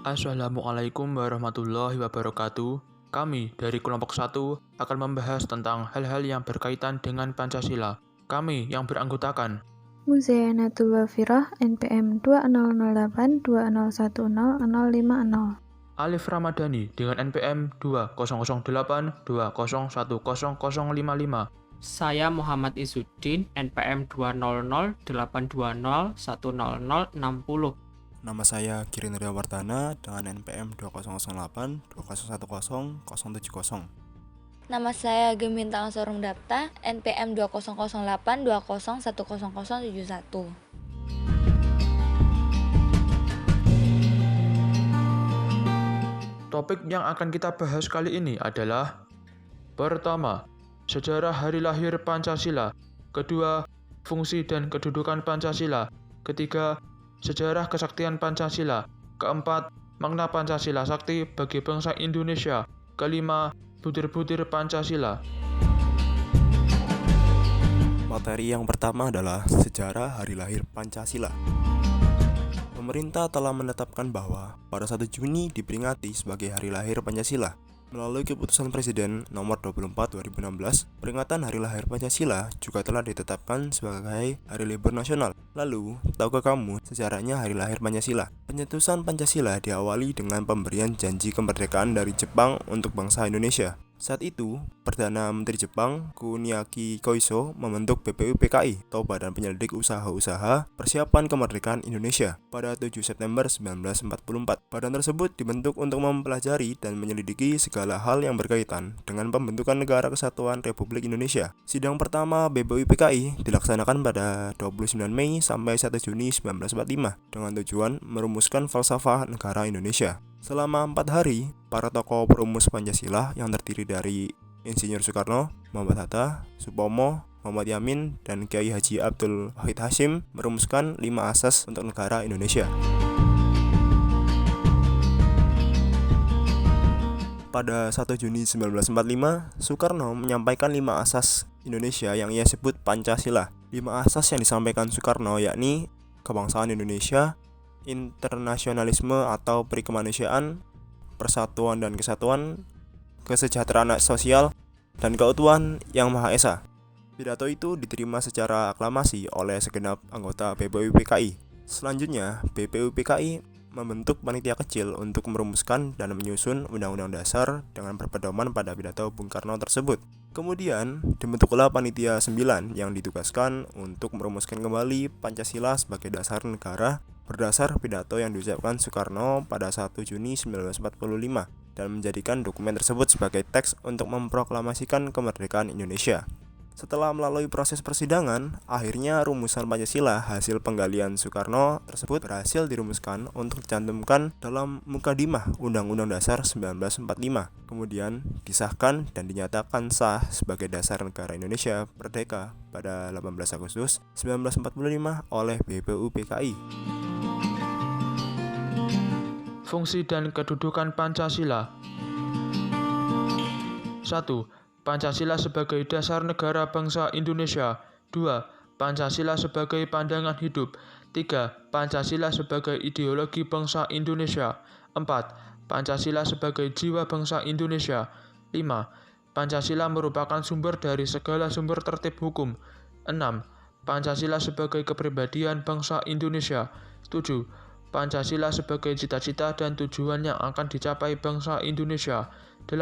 Assalamualaikum warahmatullahi wabarakatuh. Kami dari kelompok 1 akan membahas tentang hal-hal yang berkaitan dengan Pancasila. Kami yang beranggotakan Muzayanatul Wafirah NPM 200820100050. Alif Ramadhani dengan NPM 200820100055. Saya Muhammad Izzuddin, NPM 20082010060. Nama saya Kirindra Wardana dengan NPM 200820101070. Nama saya Gemintang Sorung Dapta, NPM 200820100071. Topik yang akan kita bahas kali ini adalah: pertama, sejarah hari lahir Pancasila. Kedua, fungsi dan kedudukan Pancasila. Ketiga, sejarah kesaktian Pancasila. Keempat, makna Pancasila sakti bagi bangsa Indonesia. Kelima, butir-butir Pancasila. Materi yang pertama adalah sejarah hari lahir Pancasila. Pemerintah telah menetapkan bahwa pada 1 Juni diperingati sebagai hari lahir Pancasila. Melalui keputusan Presiden nomor 24 2016, peringatan hari lahir Pancasila juga telah ditetapkan sebagai hari libur nasional. Lalu, tahukah kamu sejarahnya hari lahir Pancasila? Pencetusan Pancasila diawali dengan pemberian janji kemerdekaan dari Jepang untuk bangsa Indonesia. Saat itu, Perdana Menteri Jepang, Kuniaki Koiso, membentuk BPUPKI atau Badan Penyelidik Usaha-Usaha Persiapan Kemerdekaan Indonesia pada 7 September 1944. Badan tersebut dibentuk untuk mempelajari dan menyelidiki segala hal yang berkaitan dengan pembentukan Negara Kesatuan Republik Indonesia. Sidang pertama BPUPKI dilaksanakan pada 29 Mei sampai 1 Juni 1945 dengan tujuan merumuskan falsafah negara Indonesia. Selama 4 hari, para tokoh perumus Pancasila yang terdiri dari Insinyur Soekarno, Muhammad Hatta, Supomo, Muhammad Yamin, dan Kiai Haji Abdul Wahid Hasyim merumuskan 5 asas untuk negara Indonesia. Pada 1 Juni 1945, Soekarno menyampaikan 5 asas Indonesia yang ia sebut Pancasila. 5 asas yang disampaikan Soekarno yakni kebangsaan Indonesia, internasionalisme atau perikemanusiaan, persatuan dan kesatuan, kesejahteraan sosial, dan keutuhan yang Maha Esa. Pidato itu diterima secara aklamasi oleh segenap anggota BPUPKI. Selanjutnya, BPUPKI membentuk panitia kecil untuk merumuskan dan menyusun Undang-Undang Dasar dengan berpedoman pada pidato Bung Karno tersebut. Kemudian, dibentuklah panitia 9 yang ditugaskan untuk merumuskan kembali Pancasila sebagai dasar negara berdasar pidato yang diucapkan Soekarno pada 1 Juni 1945 dan menjadikan dokumen tersebut sebagai teks untuk memproklamasikan kemerdekaan Indonesia. Setelah melalui proses persidangan, akhirnya rumusan Pancasila hasil penggalian Soekarno tersebut berhasil dirumuskan untuk dicantumkan dalam Mukadimah Undang-Undang Dasar 1945. Kemudian disahkan dan dinyatakan sah sebagai dasar negara Indonesia merdeka pada 18 Agustus 1945 oleh BPUPKI. Fungsi dan kedudukan Pancasila. 1. Pancasila sebagai dasar negara bangsa Indonesia. 2. Pancasila sebagai pandangan hidup. 3. Pancasila sebagai ideologi bangsa Indonesia. 4. Pancasila sebagai jiwa bangsa Indonesia. 5. Pancasila merupakan sumber dari segala sumber tertib hukum. 6. Pancasila sebagai kepribadian bangsa Indonesia. 7. Pancasila sebagai cita-cita dan tujuan yang akan dicapai bangsa Indonesia. 8.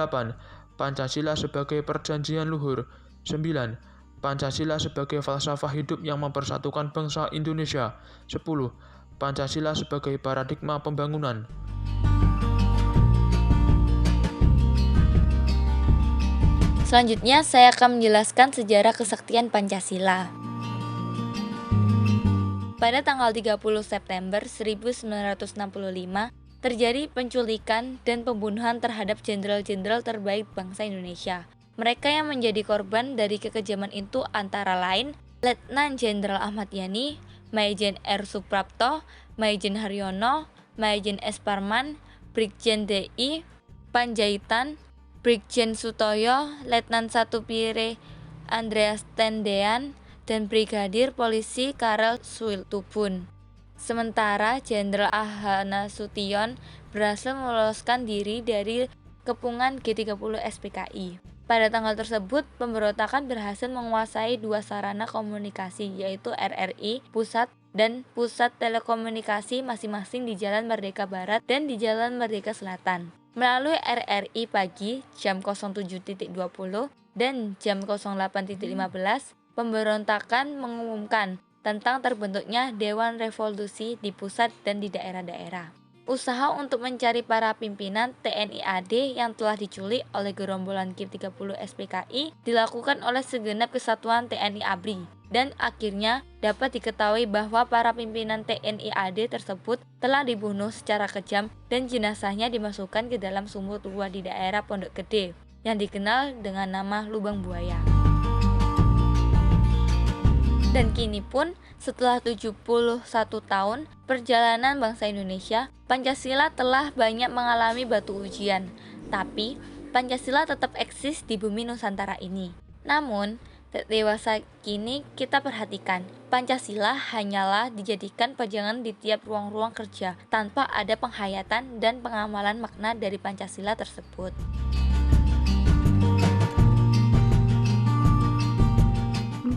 Pancasila sebagai perjanjian luhur. 9. Pancasila sebagai falsafah hidup yang mempersatukan bangsa Indonesia. 10. Pancasila sebagai paradigma pembangunan. Selanjutnya, saya akan menjelaskan sejarah kesaktian Pancasila. Pada tanggal 30 September 1965, terjadi penculikan dan pembunuhan terhadap jenderal-jenderal terbaik bangsa Indonesia. Mereka yang menjadi korban dari kekejaman itu antara lain Letnan Jenderal Ahmad Yani, Maijen R. Suprapto, Maijen Haryono, Maijen S. Parman, Brigjen D.I. Panjaitan, Brigjen Sutoyo, Letnan 1 Pire Andreas Tendean, dan Brigadir Polisi Karel Suiltubun. Sementara Jenderal Ahana Sution berhasil meloloskan diri dari kepungan G30 SPKI. Pada tanggal tersebut, pemberontakan berhasil menguasai dua sarana komunikasi, yaitu RRI Pusat dan Pusat Telekomunikasi masing-masing di Jalan Merdeka Barat dan di Jalan Merdeka Selatan. Melalui RRI pagi jam 07.20 dan jam 08.15, pemberontakan mengumumkan tentang terbentuknya Dewan Revolusi di pusat dan di daerah-daerah. Usaha untuk mencari para pimpinan TNI AD yang telah diculik oleh gerombolan G30 SPKI dilakukan oleh segenap kesatuan TNI ABRI, dan akhirnya dapat diketahui bahwa para pimpinan TNI AD tersebut telah dibunuh secara kejam dan jenazahnya dimasukkan ke dalam sumur tua di daerah Pondok Gede yang dikenal dengan nama Lubang Buaya. Dan kini pun, setelah 71 tahun perjalanan bangsa Indonesia, Pancasila telah banyak mengalami batu ujian. Tapi, Pancasila tetap eksis di bumi Nusantara ini. Namun, dewasa kini kita perhatikan, Pancasila hanyalah dijadikan pajangan di tiap ruang-ruang kerja, tanpa ada penghayatan dan pengamalan makna dari Pancasila tersebut.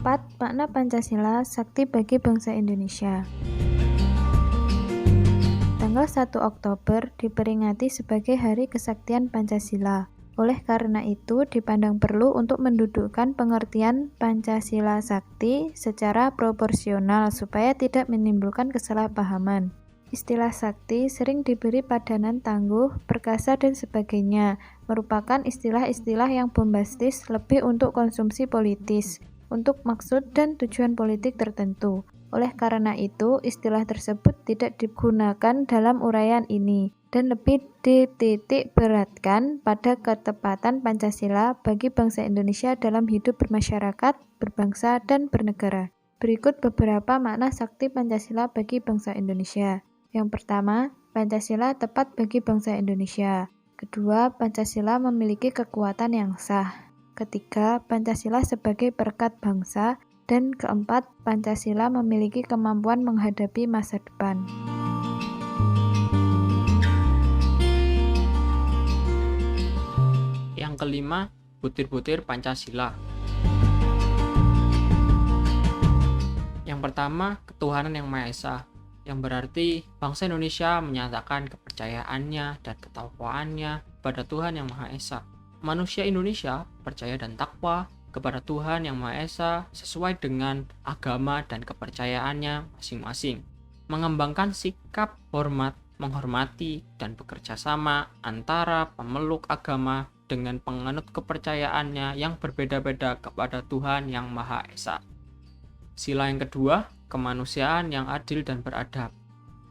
Makna Pancasila sakti bagi bangsa Indonesia. Tanggal 1 Oktober diperingati sebagai Hari Kesaktian Pancasila. Oleh karena itu, dipandang perlu untuk mendudukkan pengertian Pancasila sakti secara proporsional supaya tidak menimbulkan kesalahpahaman. Istilah sakti sering diberi padanan tangguh, perkasa, dan sebagainya, merupakan istilah-istilah yang bombastis lebih untuk konsumsi politis, untuk maksud dan tujuan politik tertentu. Oleh karena itu, istilah tersebut tidak digunakan dalam uraian ini, dan lebih dititik beratkan pada ketepatan Pancasila bagi bangsa Indonesia dalam hidup bermasyarakat, berbangsa, dan bernegara. Berikut beberapa makna sakti Pancasila bagi bangsa Indonesia. Yang pertama, Pancasila tepat bagi bangsa Indonesia. Kedua, Pancasila memiliki kekuatan yang sah. Ketiga, Pancasila sebagai perekat bangsa. Dan keempat, Pancasila memiliki kemampuan menghadapi masa depan. Yang kelima, butir-butir Pancasila. Yang pertama, ketuhanan yang Maha Esa, yang berarti bangsa Indonesia menyatakan kepercayaannya dan ketakwaannya pada Tuhan yang Maha Esa. Manusia Indonesia percaya dan takwa kepada Tuhan yang Maha Esa sesuai dengan agama dan kepercayaannya masing-masing. Mengembangkan sikap hormat, menghormati, dan bekerja sama antara pemeluk agama dengan penganut kepercayaannya yang berbeda-beda kepada Tuhan yang Maha Esa. Sila yang kedua, kemanusiaan yang adil dan beradab.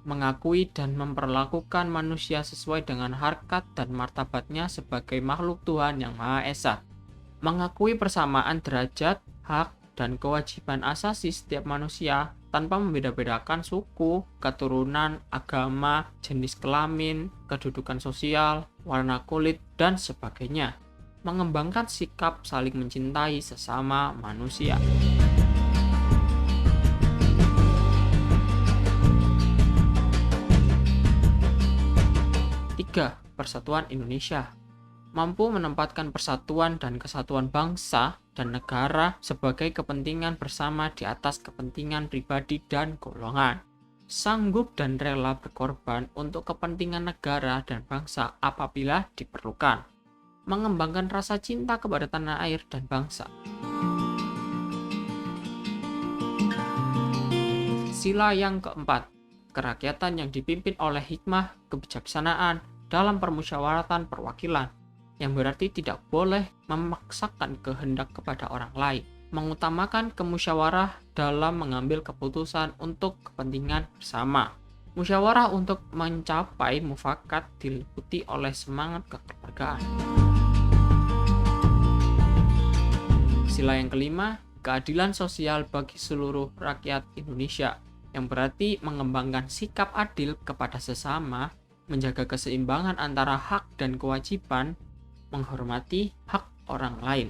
Mengakui dan memperlakukan manusia sesuai dengan harkat dan martabatnya sebagai makhluk Tuhan yang Maha Esa. Mengakui persamaan derajat, hak, dan kewajiban asasi setiap manusia tanpa membeda-bedakan suku, keturunan, agama, jenis kelamin, kedudukan sosial, warna kulit, dan sebagainya. Mengembangkan sikap saling mencintai sesama manusia. Persatuan Indonesia. Mampu menempatkan persatuan dan kesatuan bangsa dan negara sebagai kepentingan bersama di atas kepentingan pribadi dan golongan. Sanggup dan rela berkorban untuk kepentingan negara dan bangsa apabila diperlukan. Mengembangkan rasa cinta kepada tanah air dan bangsa. Sila yang keempat, kerakyatan yang dipimpin oleh hikmah, kebijaksanaan, dalam permusyawaratan perwakilan, yang berarti tidak boleh memaksakan kehendak kepada orang lain, mengutamakan kemusyawarah dalam mengambil keputusan untuk kepentingan bersama. Musyawarah untuk mencapai mufakat diliputi oleh semangat kekeluargaan. Sila yang kelima, keadilan sosial bagi seluruh rakyat Indonesia, yang berarti mengembangkan sikap adil kepada sesama, menjaga keseimbangan antara hak dan kewajiban, menghormati hak orang lain.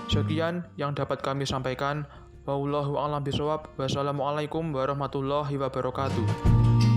Sekian yang dapat kami sampaikan. Wallahu a'lam bishawab. Wassalamualaikum warahmatullahi wabarakatuh.